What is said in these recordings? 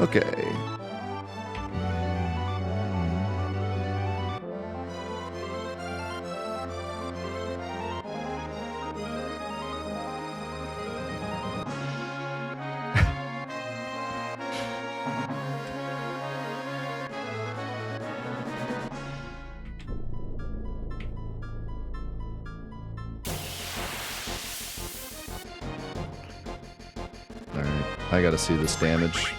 Okay. Alright, I gotta see this damage.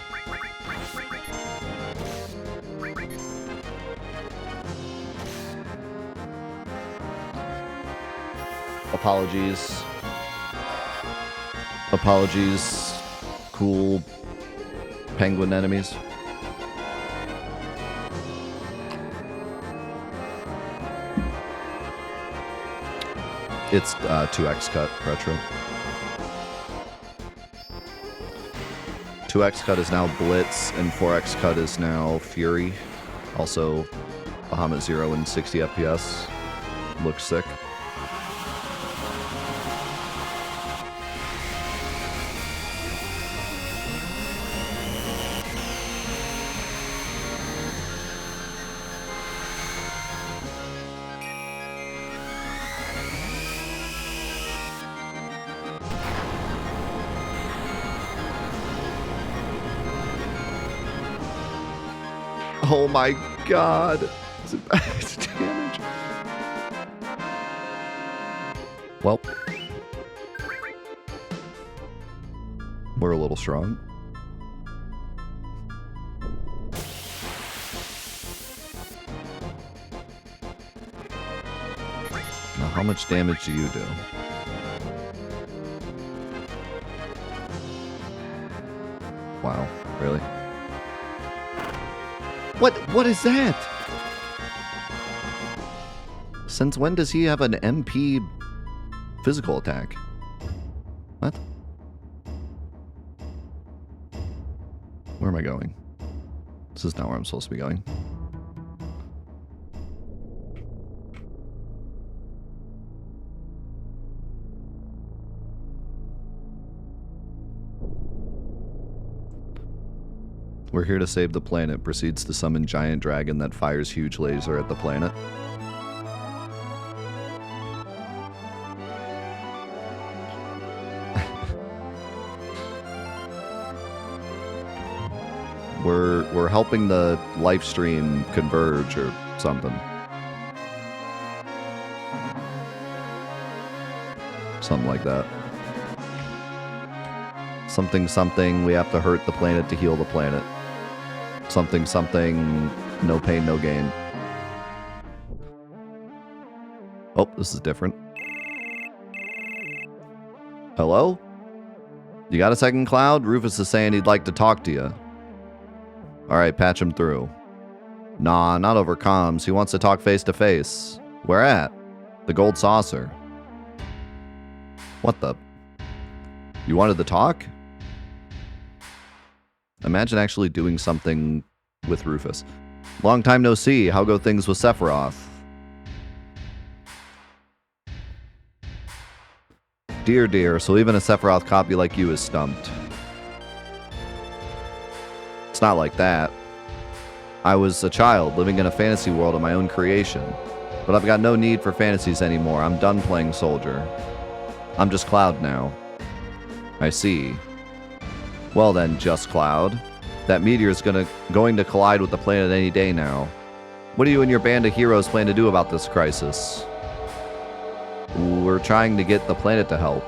Apologies. Apologies, cool penguin enemies. It's 2x cut retro. 2x cut is now Blitz, and 4x cut is now Fury. Also, Bahamut 0 and 60 FPS. Looks sick. Oh my god. It's damage. Well. We're a little strong. Now, how much damage do you do? Wow, really? What is that? Since when does he have an MP physical attack? What? Where am I going? This is not where I'm supposed to be going. We're here to save the planet. Proceeds to summon giant dragon that fires huge laser at the planet. We're helping the live stream converge or something. Something like that. Something, we have to hurt the planet to heal the planet. Something, no pain, no gain. Oh, this is different. Hello? You got a second, Cloud? Rufus is saying he'd like to talk to you. Alright, patch him through. Nah, not over comms. He wants to talk face to face. Where at? The Gold Saucer. What the? You wanted to talk? Imagine actually doing something with Rufus. Long time no see. How go things with Sephiroth? Dear, so even a Sephiroth copy like you is stumped. It's not like that. I was a child living in a fantasy world of my own creation. But I've got no need for fantasies anymore. I'm done playing soldier. I'm just Cloud now. I see. Well then, just Cloud. That meteor is going to collide with the planet any day now. What do you and your band of heroes plan to do about this crisis? We're trying to get the planet to help.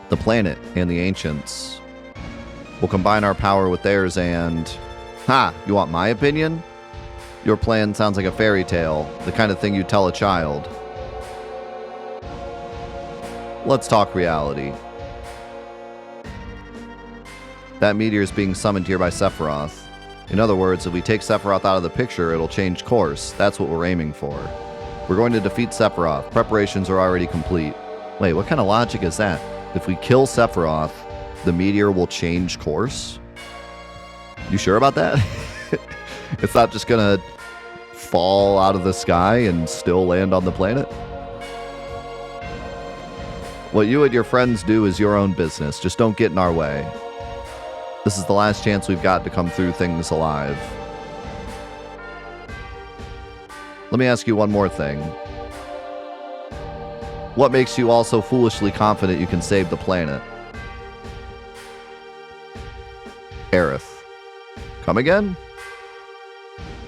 The planet and the ancients. We'll combine our power with theirs and... Ha! You want my opinion? Your plan sounds like a fairy tale, the kind of thing you'd tell a child. Let's talk reality. That meteor is being summoned here by Sephiroth. In other words, if we take Sephiroth out of the picture, it'll change course. That's what we're aiming for. We're going to defeat Sephiroth. Preparations are already complete. Wait, what kind of logic is that? If we kill Sephiroth, the meteor will change course? You sure about that? It's not just gonna fall out of the sky and still land on the planet? What you and your friends do is your own business. Just don't get in our way. This is the last chance we've got to come through things alive. Let me ask you one more thing. What makes you all so foolishly confident you can save the planet? Aerith. Come again?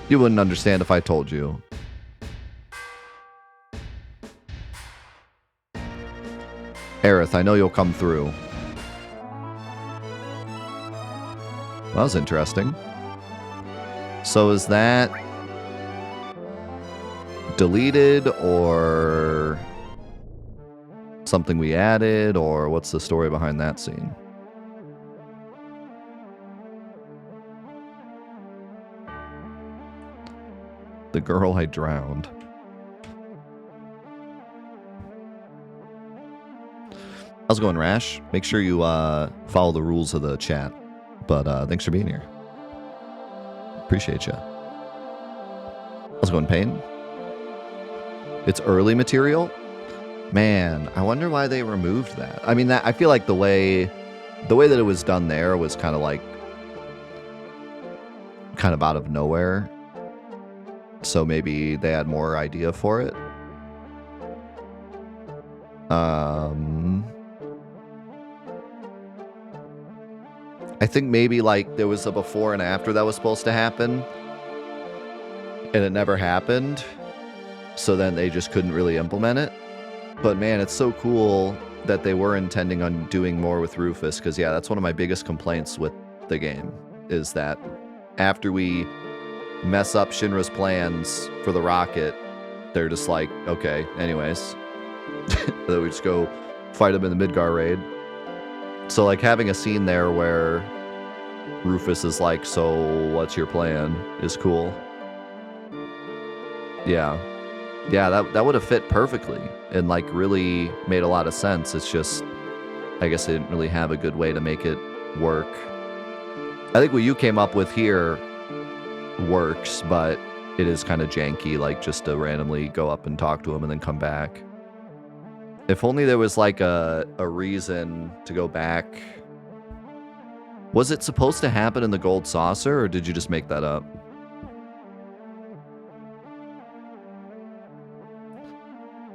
You wouldn't understand if I told you. Aerith, I know you'll come through. Well, that was interesting. So is that deleted or something we added, or what's the story behind that scene? The girl I drowned. How's it going, Rash? Make sure you follow the rules of the chat. But thanks for being here. Appreciate you. How's it going, Payne? It's early material? Man, I wonder why they removed that. I mean, I feel like the way that it was done there was kind of out of nowhere. So maybe they had more idea for it. I think maybe like there was a before and after that was supposed to happen, and it never happened. So then they just couldn't really implement it. But man, it's so cool that they were intending on doing more with Rufus, because yeah, that's one of my biggest complaints with the game, is that after we mess up Shinra's plans for the rocket, they're just like, okay, anyways. Then we just go fight him in the Midgar raid. So like having a scene there where Rufus is like, so what's your plan, is cool. Yeah, that would have fit perfectly and like really made a lot of sense. It's just, I guess they didn't really have a good way to make it work. I think what you came up with here works, but it is kind of janky, like just to randomly go up and talk to him and then come back. If only there was like a reason to go back. Was it supposed to happen in the gold saucer, or did you just make that up?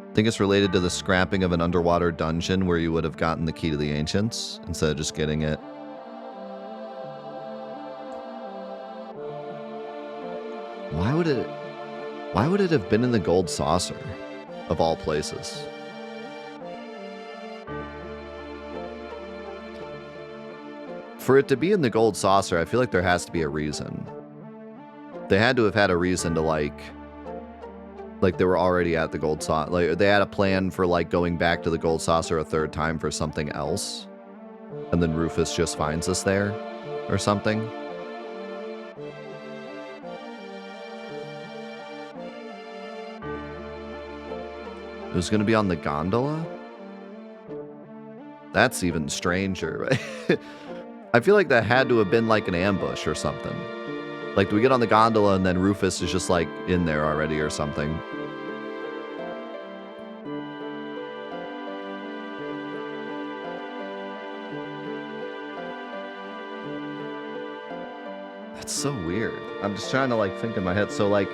I think it's related to the scrapping of an underwater dungeon where you would have gotten the key to the ancients instead of just getting it. Why would it have been in the gold saucer, of all places? For it to be in the gold saucer, I feel like there has to be a reason. They had to have had a reason to like they were already at the gold saucer. Like they had a plan for like going back to the gold saucer a third time for something else. And then Rufus just finds us there or something. It was going to be on the gondola? That's even stranger, right? I feel like that had to have been like an ambush or something. Like, do we get on the gondola and then Rufus is just like in there already or something? That's so weird. I'm just trying to like think in my head. So like,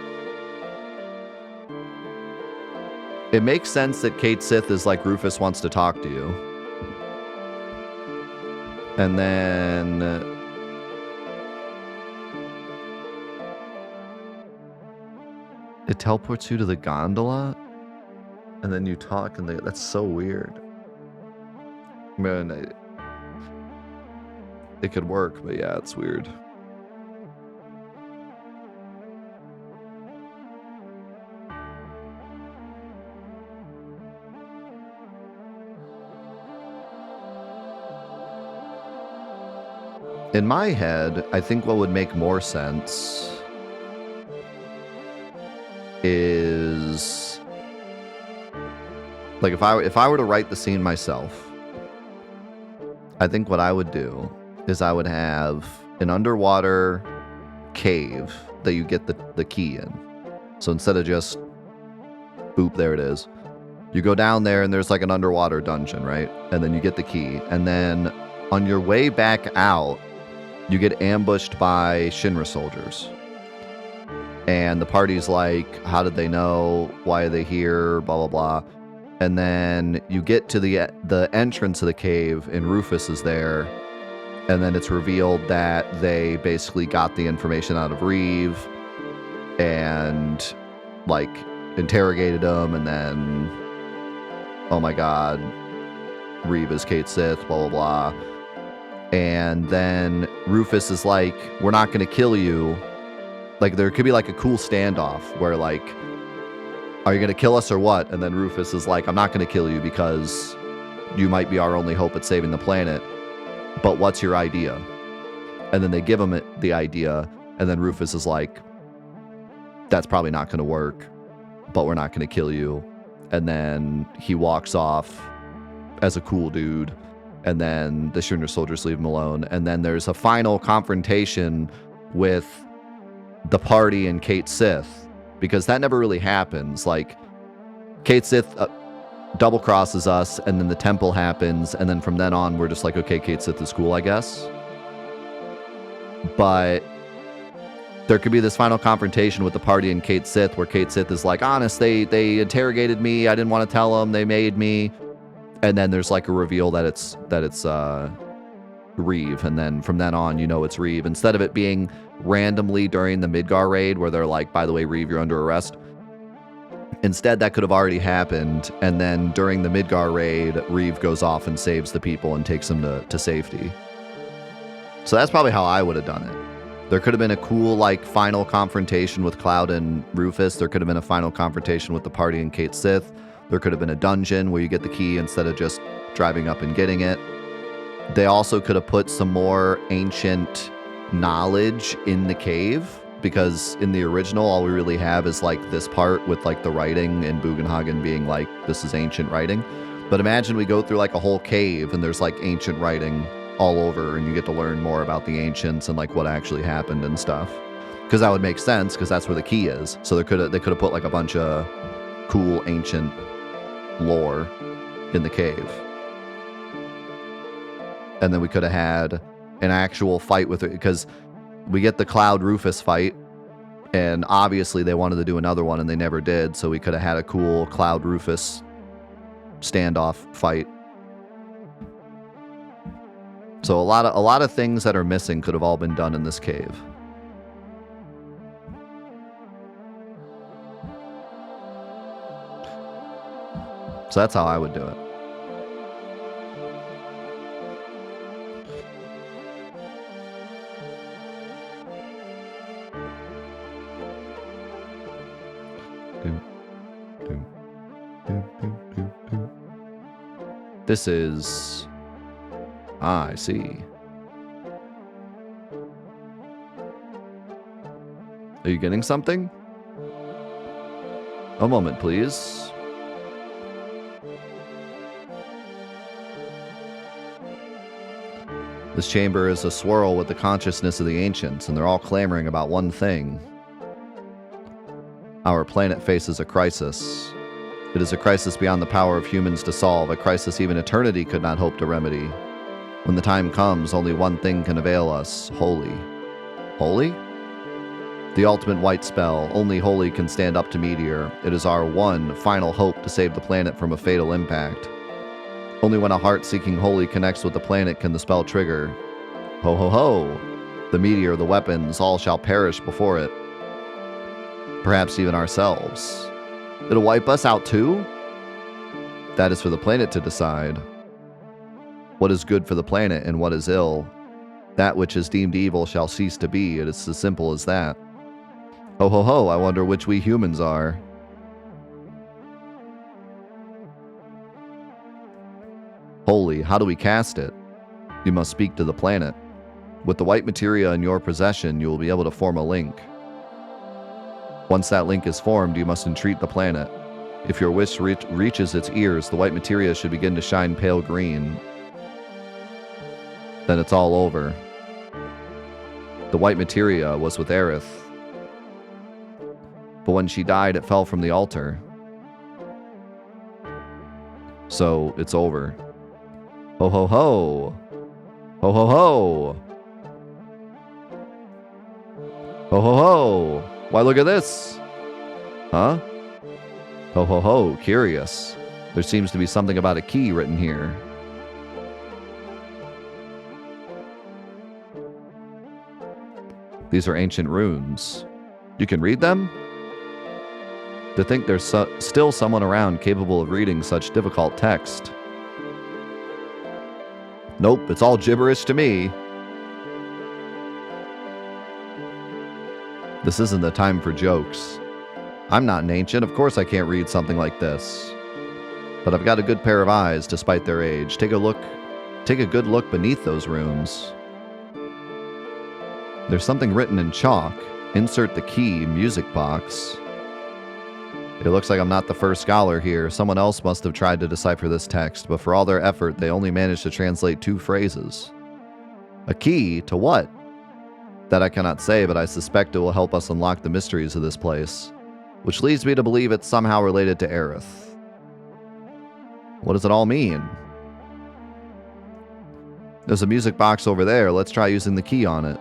it makes sense that Kate Sith is like, Rufus wants to talk to you. And then it teleports you to the gondola, and then you talk, and that's so weird. Man, it could work, but yeah, it's weird. In my head, I think what would make more sense is like if I were to write the scene myself, I think what I would do is I would have an underwater cave that you get the key in. So instead of just boop, there it is, you go down there and there's like an underwater dungeon, right? And then you get the key, and then on your way back out, you get ambushed by Shinra soldiers. And the party's like, how did they know? Why are they here? Blah, blah, blah. And then you get to the entrance of the cave, and Rufus is there. And then it's revealed that they basically got the information out of Reeve and, like, interrogated him. And then, oh my god, Reeve is Kate Sith, blah, blah, blah. And then Rufus is like, we're not going to kill you. Like, there could be, like, a cool standoff where, like, are you going to kill us or what? And then Rufus is like, I'm not going to kill you because you might be our only hope at saving the planet. But what's your idea? And then they give him the idea. And then Rufus is like, that's probably not going to work, but we're not going to kill you. And then he walks off as a cool dude. And then the Shinra soldiers leave him alone. And then there's a final confrontation with the party and Kate Sith, because that never really happens. Like, Kate Sith double crosses us, and then the temple happens, and then from then on we're just like, okay, Kate Sith is cool, I guess. But there could be this final confrontation with the party and Kate Sith, where Kate Sith is like, honest, they interrogated me, I didn't want to tell them, they made me. And then there's like a reveal that it's Reeve, and then from then on, you know it's Reeve. Instead of it being randomly during the Midgar raid where they're like, by the way, Reeve, you're under arrest. Instead, that could have already happened, and then during the Midgar raid, Reeve goes off and saves the people and takes them to safety. So that's probably how I would have done it. There could have been a cool, like, final confrontation with Cloud and Rufus. There could have been a final confrontation with the party and Kate Sith. There could have been a dungeon where you get the key instead of just driving up and getting it. They also could have put some more ancient knowledge in the cave, because in the original, all we really have is like this part with like the writing and Bugenhagen being like, this is ancient writing. But imagine we go through like a whole cave and there's like ancient writing all over, and you get to learn more about the ancients and like what actually happened and stuff. Because that would make sense, because that's where the key is. So they could have put like a bunch of cool ancient lore in the cave. And then we could have had an actual fight with it, because we get the Cloud Rufus fight, and obviously they wanted to do another one and they never did, so we could have had a cool Cloud Rufus standoff fight. So a lot of things that are missing could have all been done in this cave. So that's how I would do it. This is... I see. Are you getting something? A moment, please. This chamber is a swirl with the consciousness of the ancients, and they're all clamoring about one thing. Our planet faces a crisis. It is a crisis beyond the power of humans to solve, a crisis even eternity could not hope to remedy. When the time comes, only one thing can avail us: holy. Holy? The ultimate white spell, only holy can stand up to meteor. It is our one, final hope to save the planet from a fatal impact. Only when a heart seeking holy connects with the planet can the spell trigger. Ho ho ho! The meteor, the weapons, all shall perish before it. Perhaps even ourselves. It'll wipe us out too? That is for the planet to decide. What is good for the planet and what is ill? That which is deemed evil shall cease to be. It is as simple as that. Ho ho ho, I wonder which we humans are. Holy, how do we cast it? You must speak to the planet. With the white materia in your possession, you will be able to form a link. Once that link is formed, you must entreat the planet. If your wish reaches its ears, the white materia should begin to shine pale green. Then it's all over. The white materia was with Aerith. But when she died, it fell from the altar. So, it's over. Ho ho ho! Ho ho ho! Ho ho ho! Why, look at this! Huh? Ho ho ho, curious. There seems to be something about a key written here. These are ancient runes. You can read them? To think there's still someone around capable of reading such difficult text. Nope, it's all gibberish to me. This isn't the time for jokes. I'm not an ancient, of course I can't read something like this. But I've got a good pair of eyes despite their age. Take a good look beneath those runes. There's something written in chalk. Insert the key, music box. It looks like I'm not the first scholar here. Someone else must have tried to decipher this text, but for all their effort, they only managed to translate 2 phrases. A key to what? That I cannot say, but I suspect it will help us unlock the mysteries of this place, which leads me to believe it's somehow related to Aerith. What does it all mean? There's a music box over there. Let's try using the key on it.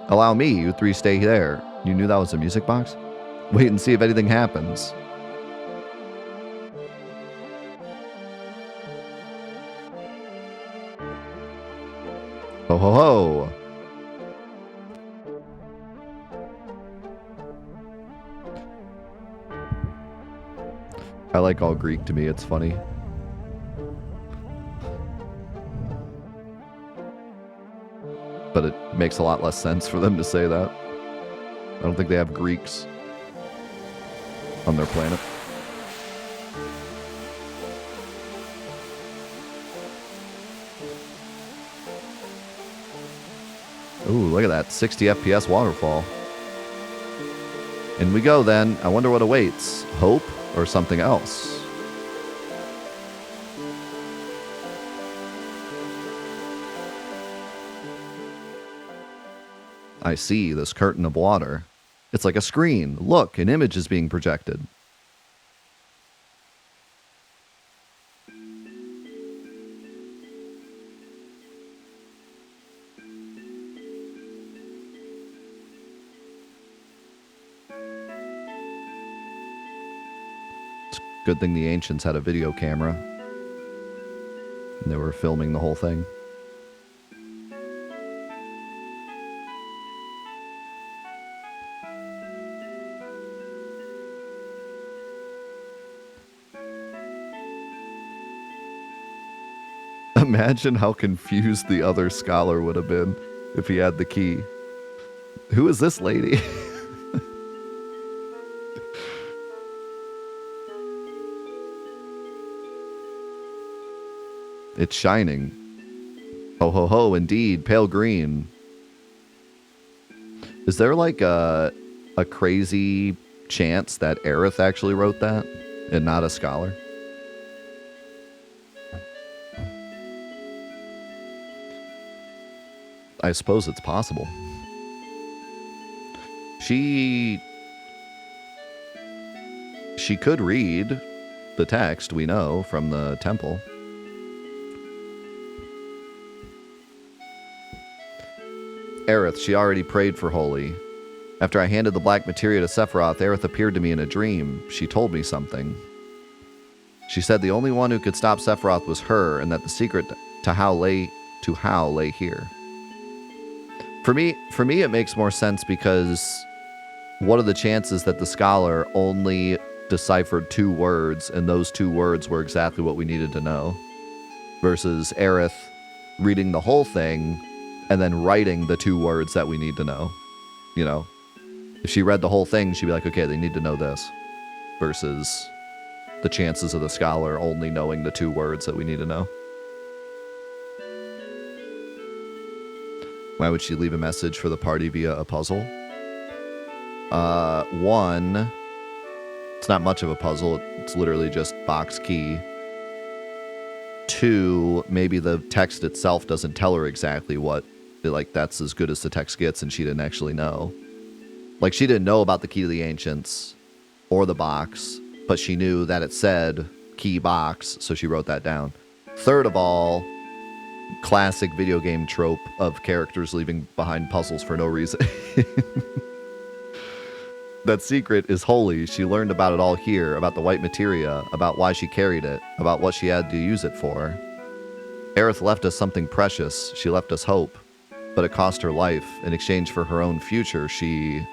Allow me, you 3 stay there. You knew that was a music box? Wait and see if anything happens. Ho ho ho! I like all Greek to me, it's funny. But it makes a lot less sense for them to say that. I don't think they have Greeks on their planet. Ooh, look at that 60 FPS waterfall. In we go then. I wonder what awaits. Hope or something else? I see this curtain of water. It's like a screen. Look, an image is being projected. It's a good thing the ancients had a video camera. And they were filming the whole thing. Imagine how confused the other scholar would have been if he had the key. Who is this lady? It's shining. Ho ho ho, indeed, pale green. Is there like a crazy chance that Aerith actually wrote that and not a scholar? I suppose it's possible. She could read the text, we know, from the temple. Aerith, she already prayed for Holy. After I handed the black materia to Sephiroth, Aerith appeared to me in a dream. She told me something. She said the only one who could stop Sephiroth was her, and that the secret to How lay here. For me, it makes more sense because what are the chances that the scholar only deciphered 2 words, and those 2 words were exactly what we needed to know, versus Aerith reading the whole thing and then writing the 2 words that we need to know. You know, if she read the whole thing, she'd be like, okay, they need to know this, versus the chances of the scholar only knowing the 2 words that we need to know. Why would she leave a message for the party via a puzzle? 1, it's not much of a puzzle. It's literally just box key. 2, maybe the text itself doesn't tell her exactly what, like, that's as good as the text gets, and she didn't actually know. Like, she didn't know about the key to the ancients or the box, but she knew that it said key box, so she wrote that down. Third of all, classic video game trope of characters leaving behind puzzles for no reason. That secret is holy. She learned about it all here, about the white materia, about why she carried it, about what she had to use it for. Aerith left us something precious. She left us hope. But it cost her life. In exchange for her own future, she...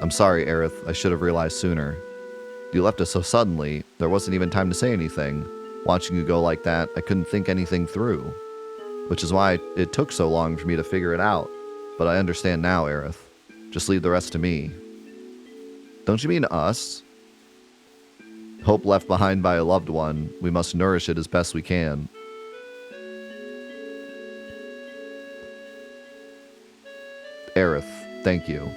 I'm sorry, Aerith. I should have realized sooner. You left us so suddenly, there wasn't even time to say anything. Watching you go like that, I couldn't think anything through. Which is why it took so long for me to figure it out. But I understand now, Aerith. Just leave the rest to me. Don't you mean us? Hope left behind by a loved one. We must nourish it as best we can. Aerith, thank you.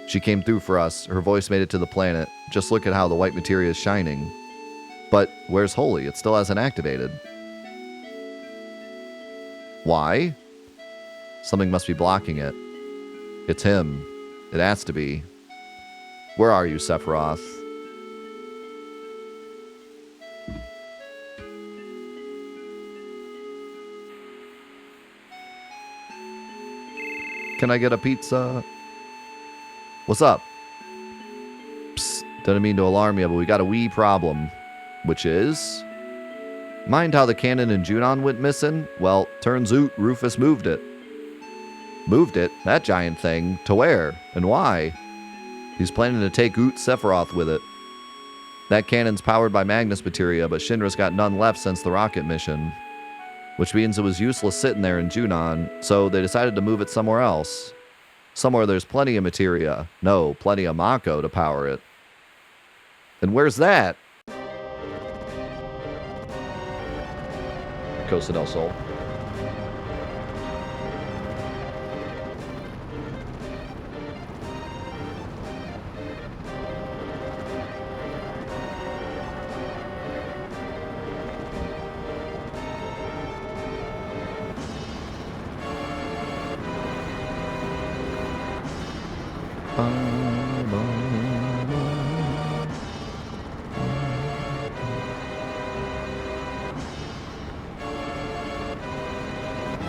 She came through for us. Her voice made it to the planet. Just look at how the white materia is shining. But where's Holy? It still hasn't activated. Why? Something must be blocking it. It's him. It has to be. Where are you, Sephiroth? Can I get a pizza? What's up? Psst, didn't mean to alarm you, but we got a wee problem. Which is? Mind how the cannon in Junon went missing? Well, turns out Rufus moved it. Moved it? That giant thing? To where? And why? He's planning to take Oot Sephiroth with it. That cannon's powered by Magnus materia, but Shinra's got none left since the rocket mission. Which means it was useless sitting there in Junon, so they decided to move it somewhere else. Somewhere there's plenty of materia. No, plenty of Mako to power it. And where's that? Costa del Sol.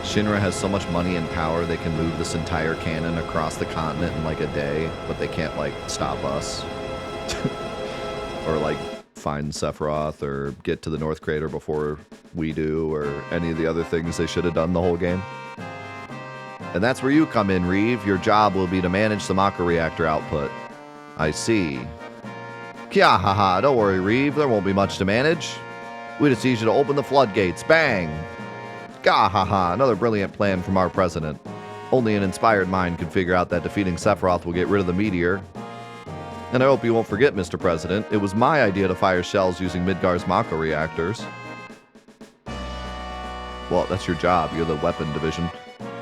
Shinra has so much money and power they can move this entire cannon across the continent in like a day, but they can't like stop us. Or like find Sephiroth or get to the North Crater before we do, or any of the other things they should have done the whole game. And that's where you come in, Reeve. Your job will be to manage the Mako reactor output. I see. Kya haha, don't worry, Reeve. There won't be much to manage. We just need you to open the floodgates. Bang! Gah ha ha, another brilliant plan from our president. Only an inspired mind could figure out that defeating Sephiroth will get rid of the meteor. And I hope you won't forget, Mr. President, it was my idea to fire shells using Midgar's Mako reactors. Well, that's your job. You're the weapon division.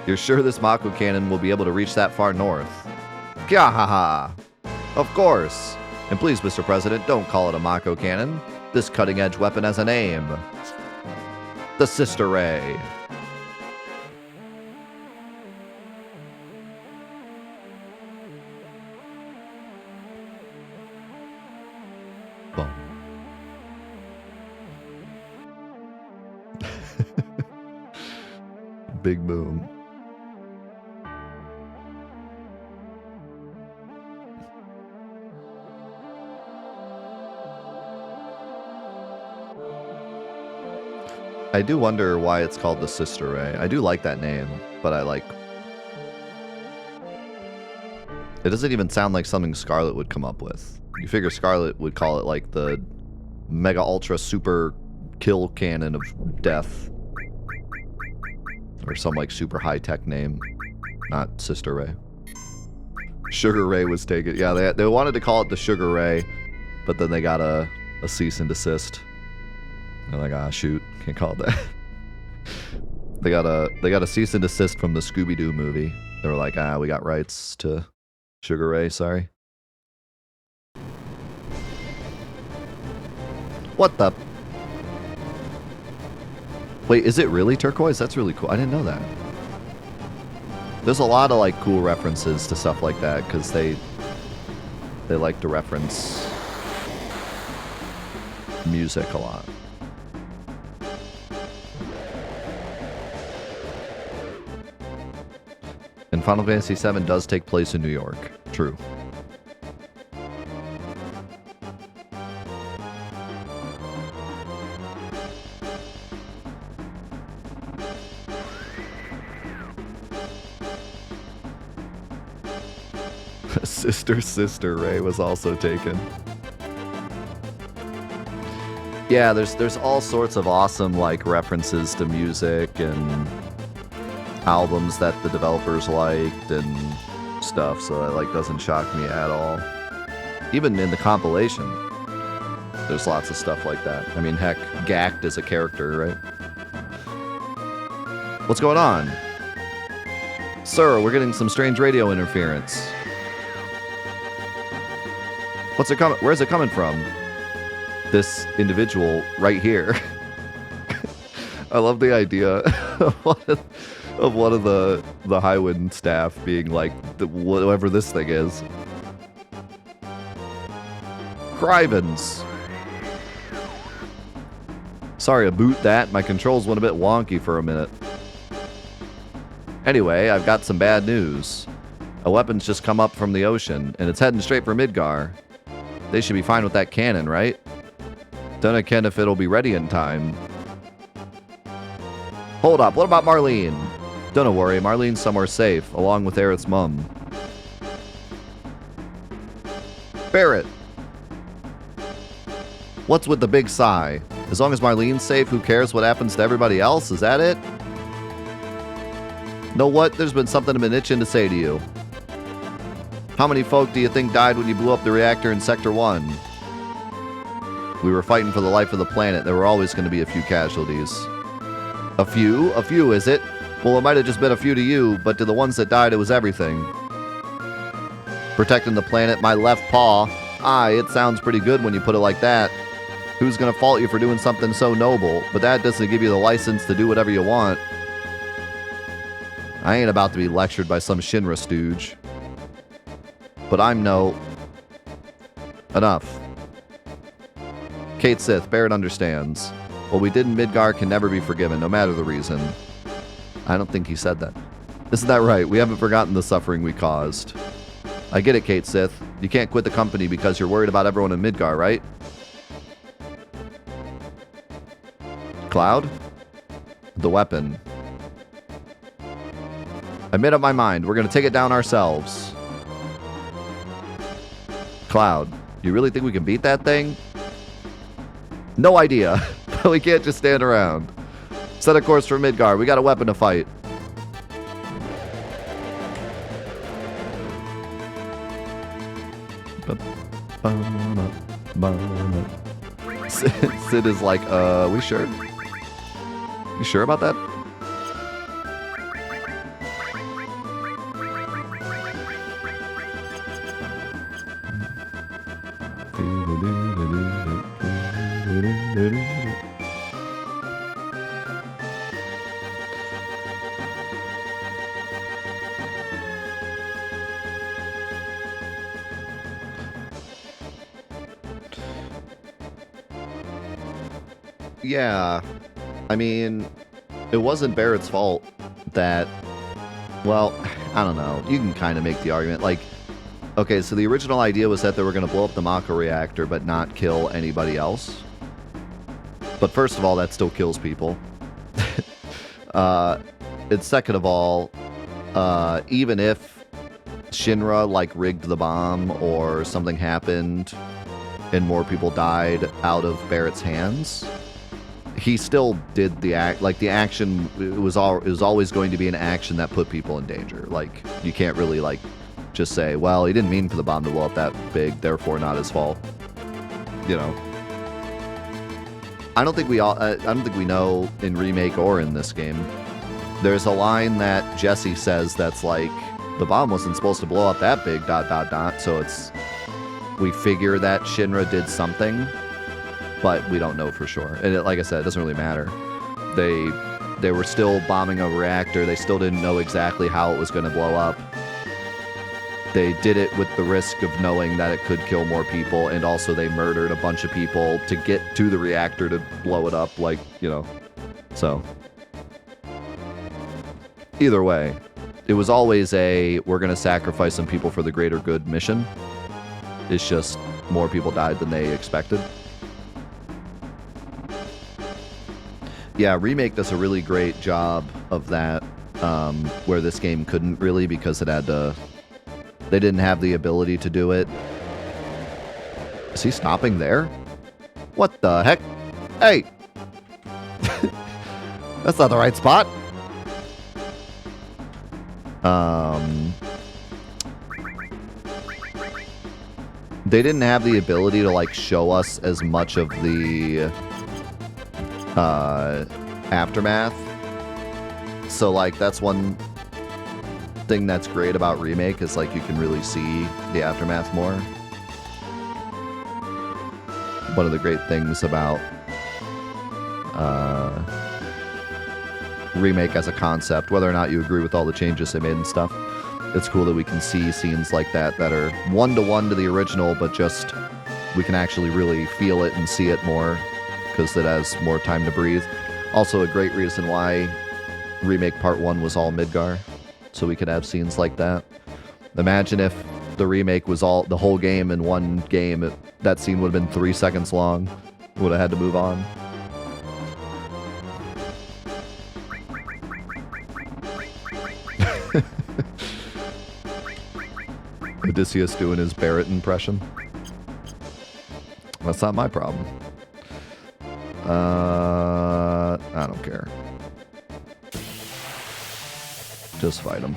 You're sure this Mako cannon will be able to reach that far north? Gah ha ha! Of course! And please, Mr. President, don't call it a Mako cannon. This cutting-edge weapon has a name. The Sister Ray. Boom. Big boom. I do wonder why it's called the Sister Ray. I do like that name, but I like... It doesn't even sound like something Scarlet would come up with. You figure Scarlet would call it like the Mega Ultra Super Kill Cannon of Death. Or some like super high-tech name. Not Sister Ray. Sugar Ray was taken. Yeah, they wanted to call it the Sugar Ray, but then they got a cease and desist. They're like, ah, shoot, can't call it that. They got a cease and desist from the Scooby-Doo movie. They were like, ah, we got rights to Sugar Ray, sorry. What the? Wait, is it really turquoise? That's really cool. I didn't know that. There's a lot of like cool references to stuff like that because they like to reference music a lot. And Final Fantasy VII does take place in New York. True. Sister Ray was also taken. Yeah, there's all sorts of awesome like references to music and albums that the developers liked and stuff, so that like doesn't shock me at all. Even in the compilation, there's lots of stuff like that. I mean, heck, Gact is a character, right? What's going on? Sir, we're getting some strange radio interference. What's it coming? Where's it coming from? This individual right here. I love the idea of one of the Highwind staff being like, whatever this thing is. Crivens. Sorry, about that. My controls went a bit wonky for a minute. Anyway, I've got some bad news. A weapon's just come up from the ocean, and it's heading straight for Midgar. They should be fine with that cannon, right? Don't know, Ken, if it'll be ready in time. Hold up, what about Marlene? Don't worry, Marlene's somewhere safe, along with Aerith's mum. Barrett! What's with the big sigh? As long as Marlene's safe, who cares what happens to everybody else? Is that it? Know what? There's been something I've been itching to say to you. How many folk do you think died when you blew up the reactor in Sector 1? We were fighting for the life of the planet. There were always going to be a few casualties. A few? A few, is it? Well, it might have just been a few to you, but to the ones that died, it was everything. Protecting the planet, my left paw. Aye, it sounds pretty good when you put it like that. Who's going to fault you for doing something so noble? But that doesn't give you the license to do whatever you want. I ain't about to be lectured by some Shinra stooge. But I'm no... Enough. Kate Sith, Barrett understands. What we did in Midgar can never be forgiven, no matter the reason. I don't think he said that. Isn't that right? We haven't forgotten the suffering we caused. I get it, Kate Sith. You can't quit the company because you're worried about everyone in Midgar, right? Cloud? The weapon. I made up my mind. We're going to take it down ourselves. Cloud, you really think we can beat that thing? No idea. But we can't just stand around. Set a course for Midgar. We got a weapon to fight. Sid is like, we sure? You sure about that? Yeah, I mean, it wasn't Barrett's fault that, well, I don't know. You can kind of make the argument, like, okay, so the original idea was that they were going to blow up the Mako reactor but not kill anybody else. But first of all, that still kills people. And second of all, even if Shinra, like, rigged the bomb or something happened and more people died out of Barrett's hands, he still did the act. Like, the action, it was always going to be an action that put people in danger. Like, you can't really, like, just say, well, he didn't mean for the bomb to blow up that big, therefore not his fault. You know. I don't think we know in Remake or in this game. There's a line that Jesse says that's like, the bomb wasn't supposed to blow up that big, ... So it's, we figure that Shinra did something, but we don't know for sure. And like I said, it doesn't really matter. They were still bombing a reactor. They still didn't know exactly how it was going to blow up. They did it with the risk of knowing that it could kill more people, and also they murdered a bunch of people to get to the reactor to blow it up, like, you know. So, either way, it was always a we're going to sacrifice some people for the greater good mission. It's just more people died than they expected. Yeah, Remake does a really great job of that, where this game couldn't really because it had to... They didn't have the ability to do it. Is he stopping there? What the heck? Hey! That's not the right spot. They didn't have the ability to, like, show us as much of the aftermath. So, like, that's one thing that's great about Remake is, like, you can really see the aftermath more. One of the great things about Remake as a concept, whether or not you agree with all the changes they made and stuff, it's cool that we can see scenes like that that are one-to-one to the original, but just we can actually really feel it and see it more because it has more time to breathe. Also a great reason why Remake Part 1 was all Midgar, so we could have scenes like that. Imagine if the remake was all the whole game in one game. That scene would have been 3 seconds long. Would have had to move on. Odysseus doing his Barrett impression. That's not my problem. I don't care. Just fight him.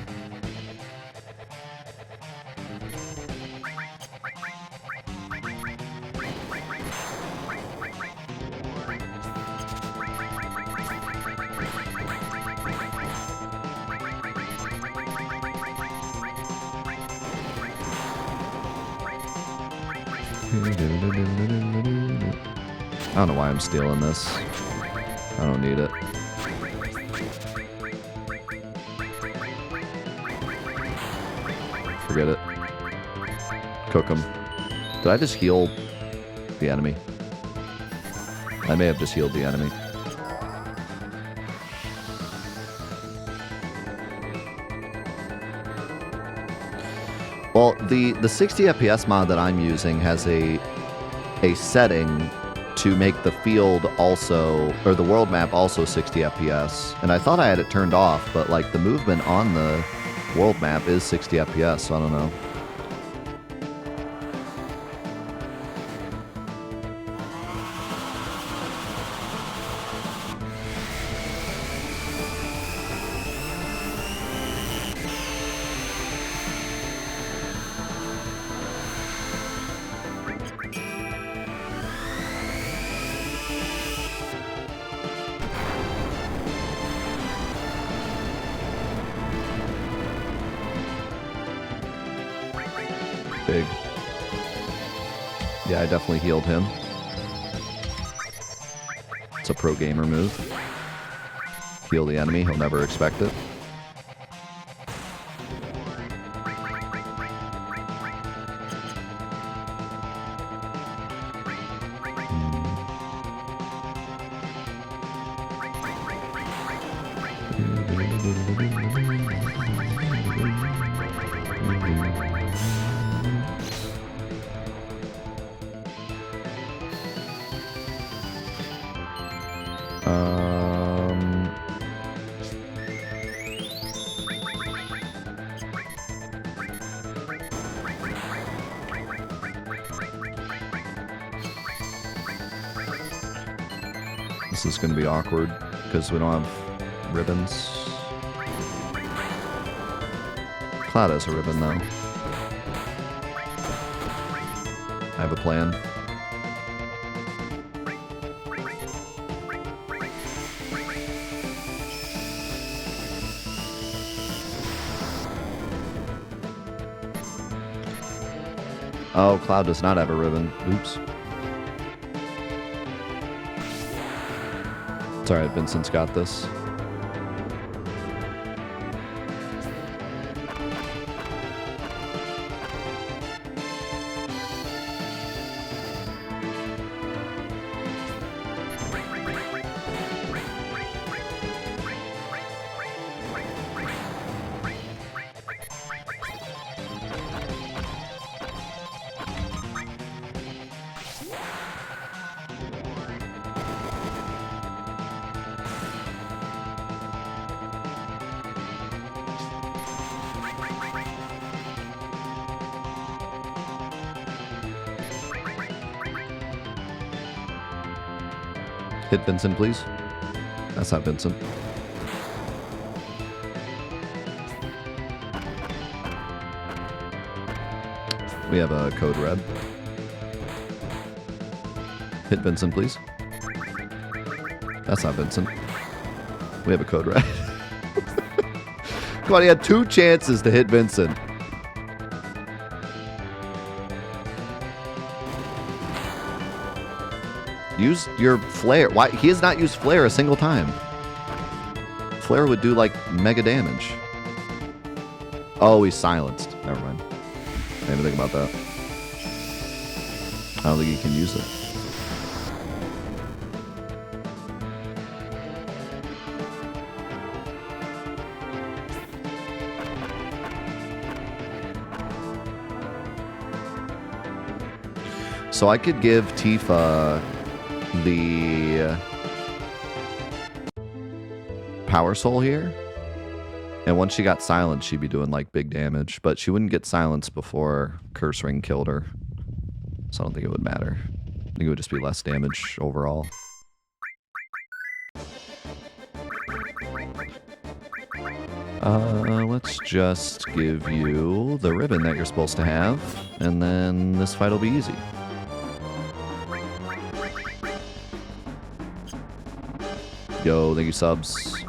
I don't know why I'm stealing this. I don't need it. Forget it. Cook him. Did I just heal the enemy? I may have just healed the enemy. Well, the 60 FPS mod that I'm using has a setting to make the field also, or the world map also 60 FPS. And I thought I had it turned off, but like the movement on the world map is 60 FPS, so I don't know. Big. Yeah, I definitely healed him. It's a pro gamer move. Heal the enemy, he'll never expect it. This is going to be awkward because we don't have ribbons. Cloud has a ribbon though. I have a plan. Oh, Cloud does not have a ribbon. Oops. It's alright, Vincent's got this. Hit Vincent, please. That's not Vincent. We have a code red. Hit Vincent, please. That's not Vincent. We have a code red. Come on, he had 2 chances to hit Vincent. Use your flare. Why? He has not used flare a single time. Flare would do like mega damage. Oh, he's silenced. Never mind. I didn't think about that. I don't think he can use it. So I could give Tifa the Power Soul here. And once she got silenced, she'd be doing like big damage. But she wouldn't get silenced before Curse Ring killed her. So I don't think it would matter. I think it would just be less damage overall. Let's just give you the ribbon that you're supposed to have. And then this fight will be easy. Yo, thank you, subs.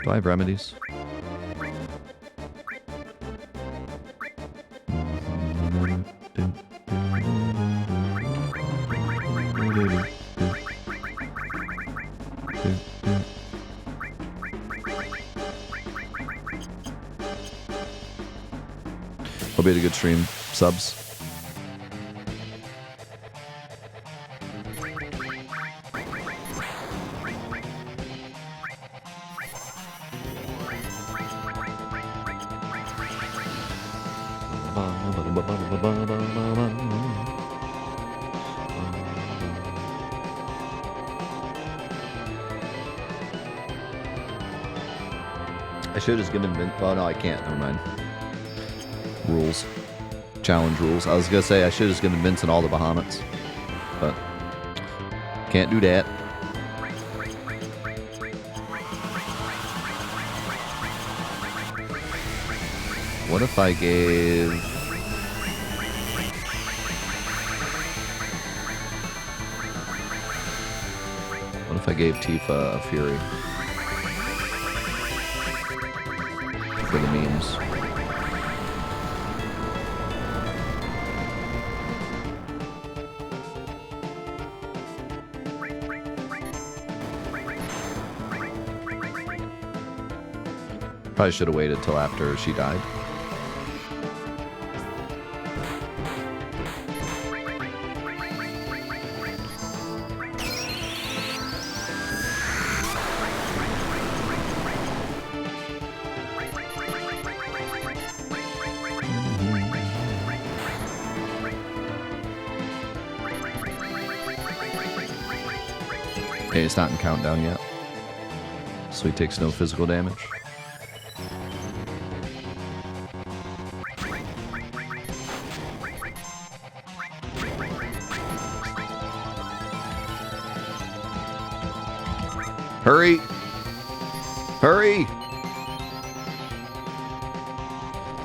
Do I have remedies? Hope you had a good stream. Subs. I should have just given Vin. Oh no, I can't. Never mind. Rules. Challenge rules. I was gonna say I should have just given Vincent all the Bahamut, but can't do that. What if I gave... What if I gave Tifa a Fury? For the memes. Probably should have waited till after she died. Okay, it's not in countdown yet, so he takes no physical damage. Hurry! Hurry!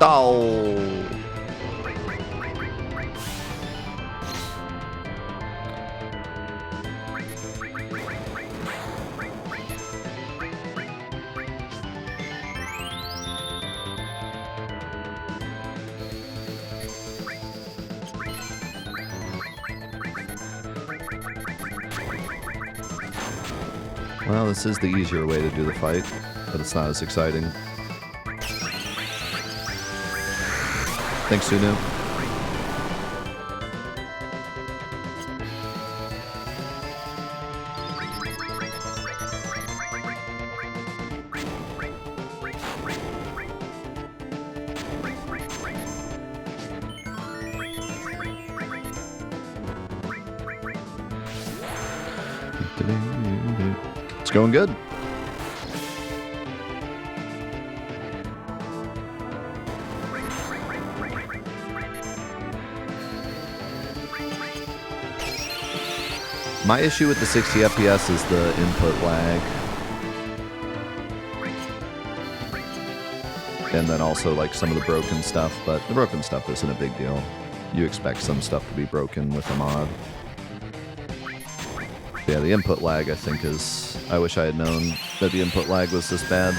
Oh! Well, this is the easier way to do the fight, but it's not as exciting. Thanks, Sunu. It's going good. My issue with the 60 FPS is the input lag. And then also like some of the broken stuff, but the broken stuff isn't a big deal. You expect some stuff to be broken with a mod. Yeah, the input lag I think is... I wish I had known that the input lag was this bad.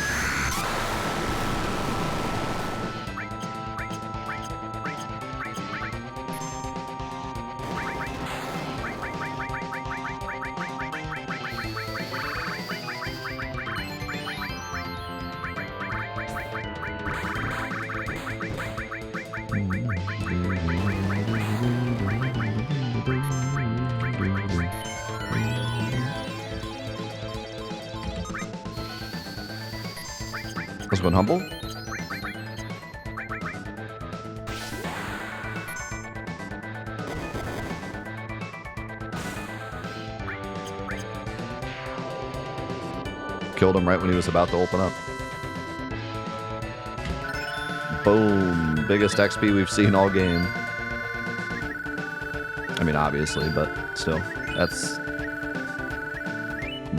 Was one humble? Killed him right when he was about to open up. Boom. Biggest XP we've seen all game. I mean, obviously, but still. That's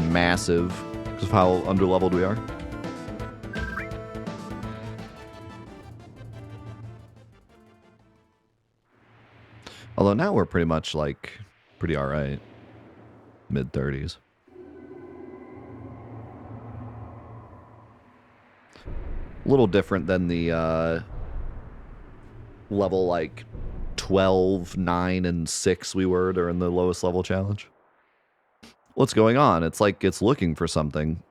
massive because of how underleveled we are. Although now we're pretty much like pretty alright. Mid-30s. A little different than the level like 12, 9, and 6 we were during the lowest level challenge. What's going on? It's like it's looking for something.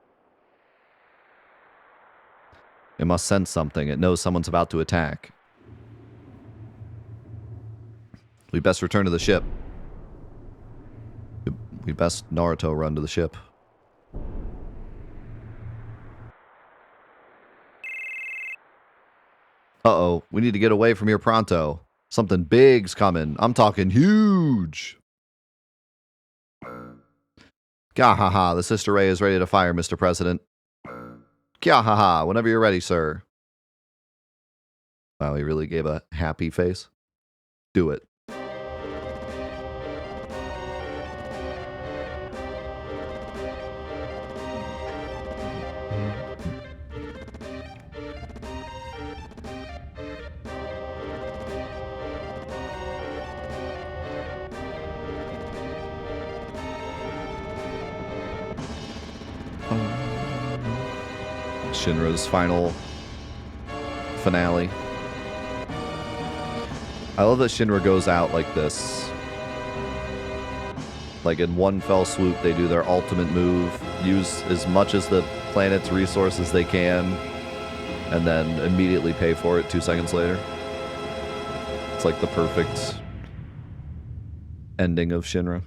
It must sense something. It knows someone's about to attack. We best return to the ship. We best Naruto run to the ship. Uh-oh, we need to get away from here pronto. Something big's coming. I'm talking huge. Gahaha, the Sister Ray is ready to fire, Mr. President. Gahaha, whenever you're ready, sir. Wow, he really gave a happy face. Do it. Shinra's final finale. I love that Shinra goes out like this. Like in one fell swoop, they do their ultimate move, use as much as the planet's resources they can, and then immediately pay for it 2 seconds later. It's like the perfect ending of Shinra.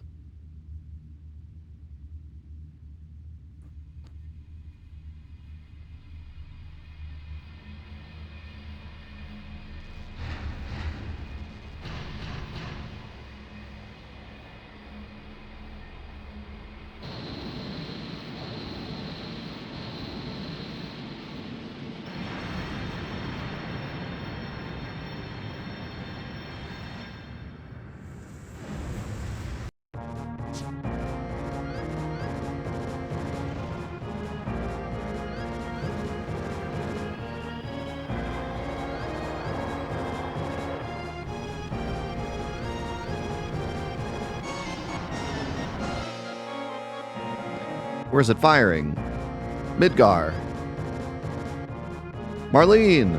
Where's it firing? Midgar. Marlene!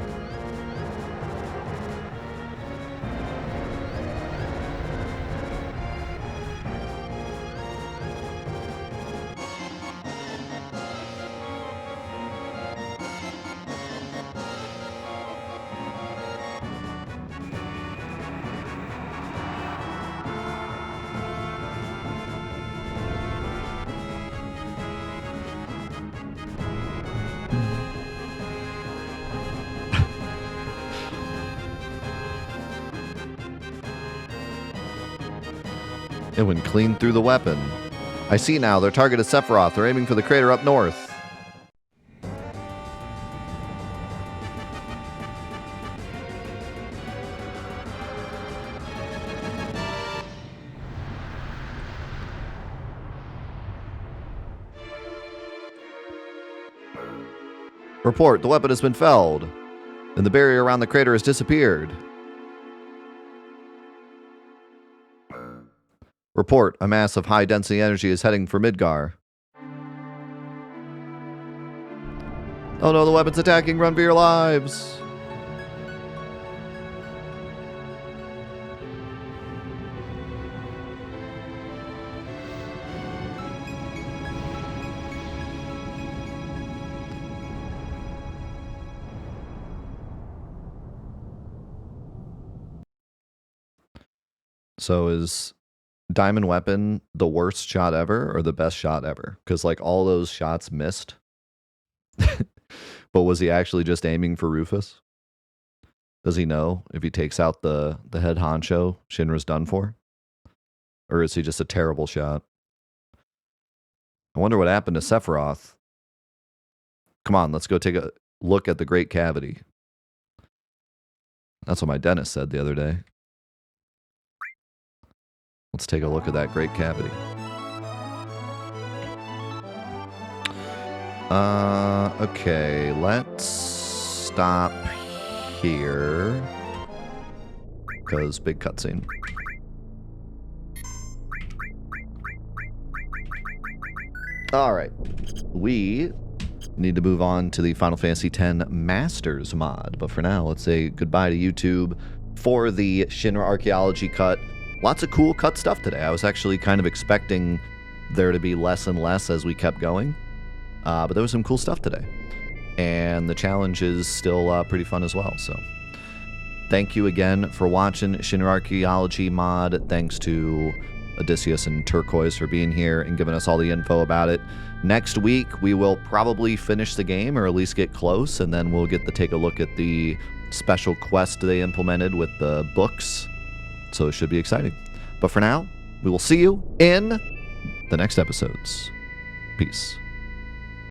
It went clean through the weapon. I see now. Their target is Sephiroth. They're aiming for the crater up north. Report, the weapon has been felled, and the barrier around the crater has disappeared. Report, a mass of high-density energy is heading for Midgar. Oh no, the weapon's attacking! Run for your lives! So is Diamond Weapon the worst shot ever or the best shot ever? Because like all those shots missed. But was he actually just aiming for Rufus? Does he know if he takes out the head honcho, Shinra's done for? Or is he just a terrible shot? I wonder what happened to Sephiroth. Come on, let's go take a look at the Great Cavity. That's what my dentist said the other day. Let's take a look at that Great Cavity. Okay, let's stop here. Because big cutscene. Alright. We need to move on to the Final Fantasy X Masters mod. But for now, let's say goodbye to YouTube for the Shinra Archaeology Cut. Lots of cool cut stuff today. I was actually kind of expecting there to be less and less as we kept going. But there was some cool stuff today. And the challenge is still pretty fun as well. So thank you again for watching Shinra Archaeology mod. Thanks to Odysseus and Turquoise for being here and giving us all the info about it. Next week, we will probably finish the game or at least get close. And then we'll get to take a look at the special quest they implemented with the books. So it should be exciting. But for now, we will see you in the next episodes. Peace.